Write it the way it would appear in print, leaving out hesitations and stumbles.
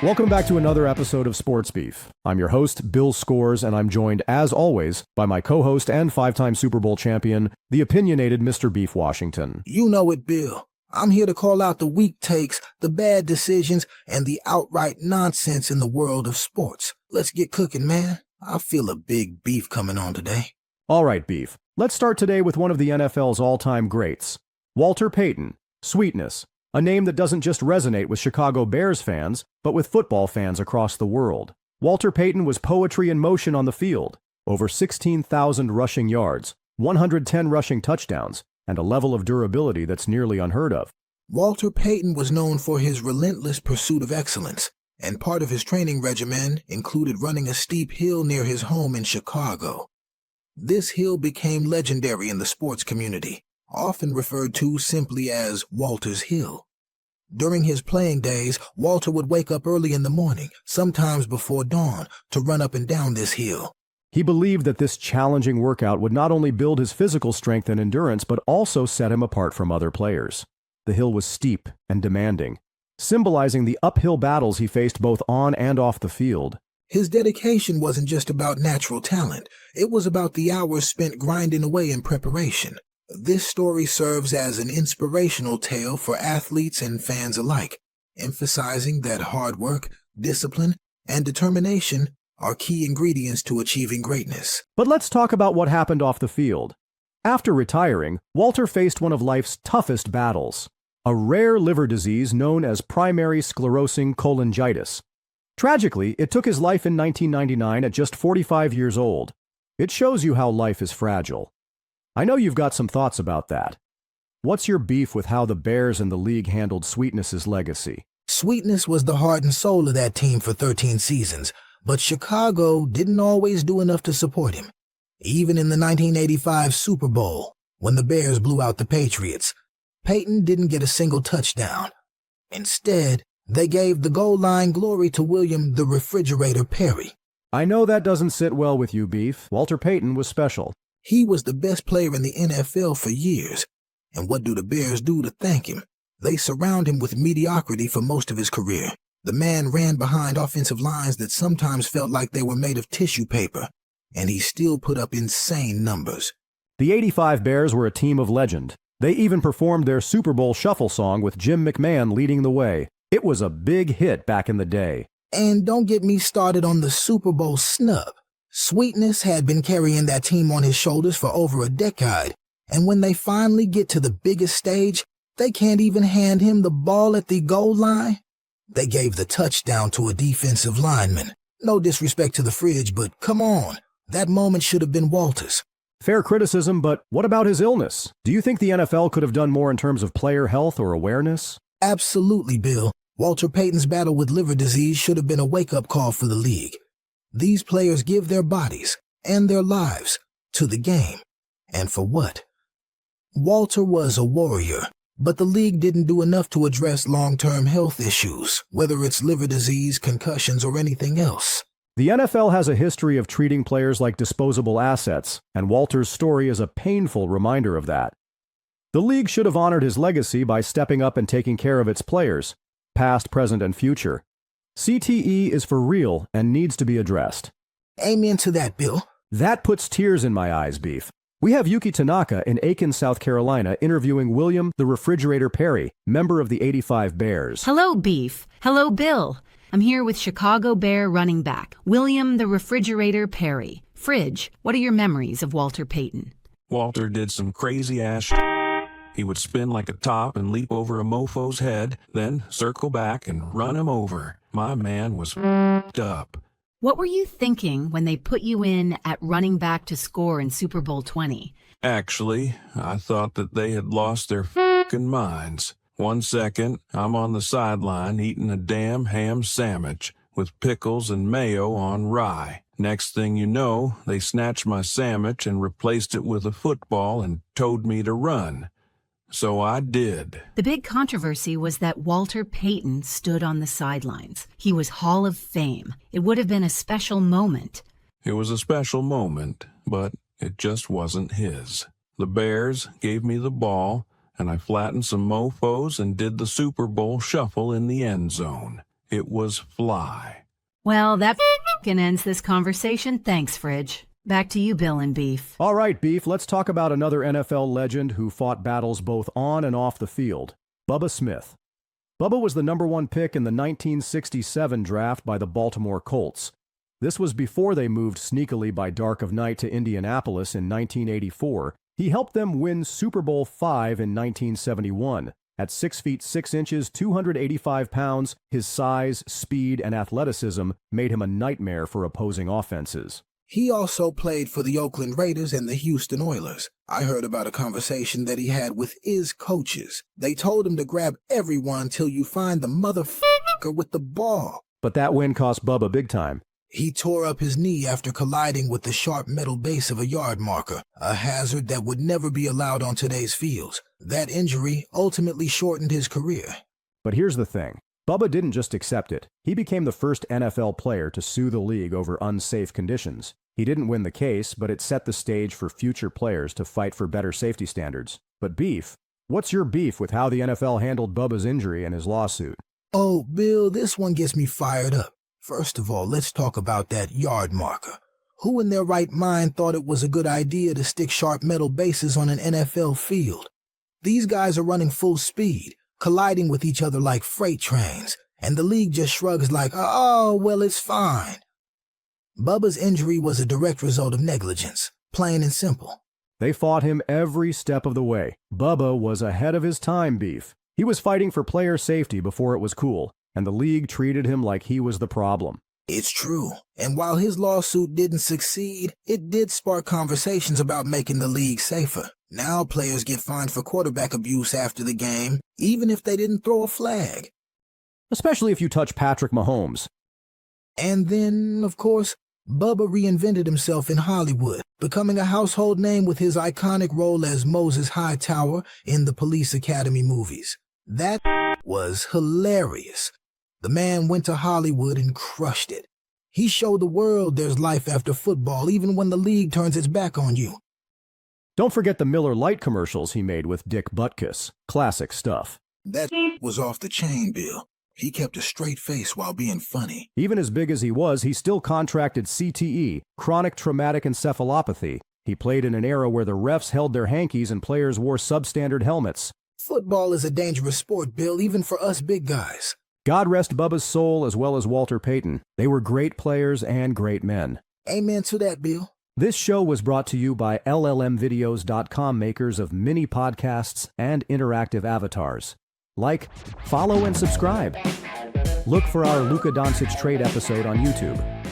Welcome back to another episode of Sports Beef. I'm your host, Bill Scores, and I'm joined, as always, by my co-host and five-time Super Bowl champion, the opinionated Mr. Beef Washington. You know it, Bill. I'm here to call out the weak takes, the bad decisions, and the outright nonsense in the world of sports. Let's get cooking, man. I feel a big beef coming on today. All right, Beef. Let's start today with one of the NFL's all-time greats, Walter Payton, Sweetness. A name that doesn't just resonate with Chicago Bears fans, but with football fans across the world. Walter Payton was poetry in motion on the field. Over 16,000 rushing yards, 110 rushing touchdowns, and a level of durability that's nearly unheard of. Walter Payton was known for his relentless pursuit of excellence, and part of his training regimen included running a steep hill near his home in Chicago. This hill became legendary in the sports community, often referred to simply as Walter's Hill. During his playing days, Walter would wake up early in the morning, sometimes before dawn, to run up and down this hill. He believed that this challenging workout would not only build his physical strength and endurance, but also set him apart from other players. The hill was steep and demanding, symbolizing the uphill battles he faced both on and off the field. His dedication wasn't just about natural talent. It was about the hours spent grinding away in preparation. This story serves as an inspirational tale for athletes and fans alike, emphasizing that hard work, discipline, and determination are key ingredients to achieving greatness. But let's talk about what happened off the field. After retiring, Walter faced one of life's toughest battles, a rare liver disease known as primary sclerosing cholangitis. Tragically, it took his life in 1999 at just 45 years old. It shows you how life is fragile. I know you've got some thoughts about that. What's your beef with how the Bears and the league handled Sweetness's legacy? Sweetness was the heart and soul of that team for 13 seasons, but Chicago didn't always do enough to support him. Even in the 1985 Super Bowl, when the Bears blew out the Patriots, Payton didn't get a single touchdown. Instead, they gave the goal line glory to William the Refrigerator Perry. I know that doesn't sit well with you, Beef. Walter Payton was special. He was the best player in the NFL for years. And what do the Bears do to thank him? They surround him with mediocrity for most of his career. The man ran behind offensive lines that sometimes felt like they were made of tissue paper, and he still put up insane numbers. The '85 Bears were a team of legend. They even performed their Super Bowl shuffle song with Jim McMahon leading the way. It was a big hit back in the day. And don't get me started on the Super Bowl snub. Sweetness had been carrying that team on his shoulders for over a decade, and when they finally get to the biggest stage, they can't even hand him the ball at the goal line. They gave the touchdown to a defensive lineman. No disrespect to the Fridge, but come on. That moment should have been Walter's. Fair criticism, but what about his illness? Do you think the NFL could have done more in terms of player health or awareness? Absolutely, Bill. Walter Payton's battle with liver disease should have been a wake-up call for the league. These players give their bodies and their lives to the game. And for what? Walter was a warrior, but the league didn't do enough to address long-term health issues, whether it's liver disease, concussions, or anything else. The NFL has a history of treating players like disposable assets, and Walter's story is a painful reminder of that. The league should have honored his legacy by stepping up and taking care of its players, past, present, and future. CTE is for real and needs to be addressed. Amen to that, Bill. That puts tears in my eyes, Beef. We have Yuki Tanaka in Aiken, South Carolina, interviewing William the Refrigerator Perry, member of the '85 Bears. Hello, Beef. Hello, Bill. I'm here with Chicago Bear running back, William the Refrigerator Perry. Fridge, what are your memories of Walter Payton? Walter did some crazy ass shit. He would spin like a top and leap over a mofo's head, then circle back and run him over. My man was f***ed up. What were you thinking when they put you in at running back to score in Super Bowl 20? Actually, I thought that they had lost their f***ing minds. 1 second, I'm on the sideline eating a damn ham sandwich with pickles and mayo on rye. Next thing you know, they snatched my sandwich and replaced it with a football and told me to run. So I did. The big controversy was that Walter Payton stood on the sidelines. He was Hall of Fame. It would have been a special moment. It was a special moment, but it just wasn't his. The Bears gave me the ball, and I flattened some mofos and did the Super Bowl shuffle in the end zone. It was fly. Well, that ends this conversation. Thanks, Fridge. Back to you, Bill and Beef. All right, Beef, let's talk about another NFL legend who fought battles both on and off the field, Bubba Smith. Bubba was the #1 pick in the 1967 draft by the Baltimore Colts. This was before they moved sneakily by dark of night to Indianapolis in 1984. He helped them win Super Bowl V in 1971. At 6 feet 6 inches, 285 pounds, his size, speed, and athleticism made him a nightmare for opposing offenses. He also played for the Oakland Raiders and the Houston Oilers. I heard about a conversation that he had with his coaches. They told him to grab everyone till you find the motherfucker with the ball. But that win cost Bubba big time. He tore up his knee after colliding with the sharp metal base of a yard marker, a hazard that would never be allowed on today's fields. That injury ultimately shortened his career. But here's the thing. Bubba didn't just accept it. He became the first NFL player to sue the league over unsafe conditions. He didn't win the case, but it set the stage for future players to fight for better safety standards. But Beef, what's your beef with how the NFL handled Bubba's injury and his lawsuit? Oh, Bill, this one gets me fired up. First of all, let's talk about that yard marker. Who in their right mind thought it was a good idea to stick sharp metal bases on an NFL field? These guys are running full speed, colliding with each other like freight trains, and the league just shrugs like, oh, well, it's fine. Bubba's injury was a direct result of negligence, plain and simple. They fought him every step of the way. Bubba was ahead of his time, Beef. He was fighting for player safety before it was cool, and the league treated him like he was the problem. It's true. And while his lawsuit didn't succeed, it did spark conversations about making the league safer. Now players get fined for quarterback abuse after the game, even if they didn't throw a flag. Especially if you touch Patrick Mahomes. And then, of course, Bubba reinvented himself in Hollywood, becoming a household name with his iconic role as Moses Hightower in the Police Academy movies. That was hilarious. The man went to Hollywood and crushed it. He showed the world there's life after football, even when the league turns its back on you. Don't forget the Miller Lite commercials he made with Dick Butkus. Classic stuff. That was off the chain, Bill. He kept a straight face while being funny. Even as big as he was, he still contracted CTE, chronic traumatic encephalopathy. He played in an era where the refs held their hankies and players wore substandard helmets. Football is a dangerous sport, Bill, even for us big guys. God rest Bubba's soul as well as Walter Payton. They were great players and great men. Amen to that, Bill. This show was brought to you by LLMvideos.com, makers of mini podcasts and interactive avatars. Like, follow, and subscribe. Look for our Luka Doncic trade episode on YouTube.